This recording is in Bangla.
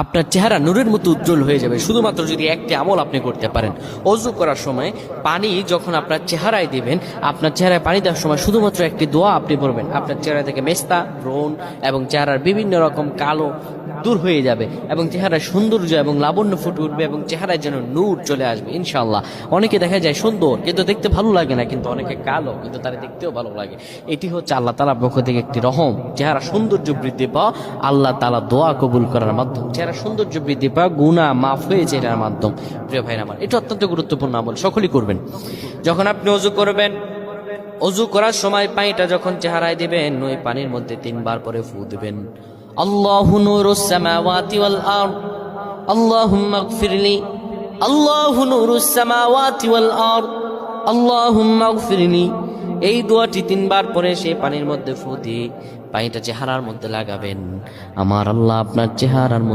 আপনার চেহারা নূরের মতো উজ্জ্বল হয়ে যাবে শুধুমাত্র যদি একটি আমল আপনি করতে পারেন। অজু করার সময় পানি যখন আপনার চেহারায় দিবেন, আপনার চেহারায় পানি দেওয়ার সময় শুধুমাত্র একটি দোয়া আপনি পড়বেন, আপনার চেহারা থেকে মেস্তা, ব্রণ এবং চেহারার বিভিন্ন রকম কালো দূর হয়ে যাবে এবং চেহারায় সৌন্দর্য এবং লাবণ্য ফুটে উঠবে এবং চেহারায় যেন নূর চলে আসবে ইনশাআল্লাহ। অনেকে দেখা যায় সুন্দর কিন্তু দেখতে ভালো লাগে না, কিন্তু অনেকে কালো কিন্তু তারা দেখতেও ভালো লাগে। এটি হচ্ছে আল্লাহ তাআলার পক্ষ থেকে একটি রহম। চেহারা সৌন্দর্য বৃদ্ধি পাওয়া আল্লাহ তাআলা দোয়া কবুল করার মাধ্যম, চেহারা সৌন্দর্য বৃদ্ধি পাওয়া গুনাহ মাফ হয়েছে এটার মাধ্যম। প্রিয় ভাইরা আমার, এটা অত্যন্ত গুরুত্বপূর্ণ আমল, সকলেই করবেন। যখন আপনি অজু করবেন, অজু করার সময় পানিটা যখন চেহারায় দিবেন, ওই পানির মধ্যে 3 বার পরে ফু দিবেন। আল্লাহু নূরুস সামাওয়াতি ওয়াল আরদ আল্লাহুম্মা ইগফিরলি, আল্লাহু নূরুস সামাওয়াতি ওয়াল আরদ আল্লাহুম্মা ইগফিরলি। এই দোয়াটি 3 বার পরে সেই পানির মধ্যে ফু দিয়ে পানিটা চেহারার মধ্যে লাগাবেন। আমার আল্লাহ আপনার চেহারার মধ্যে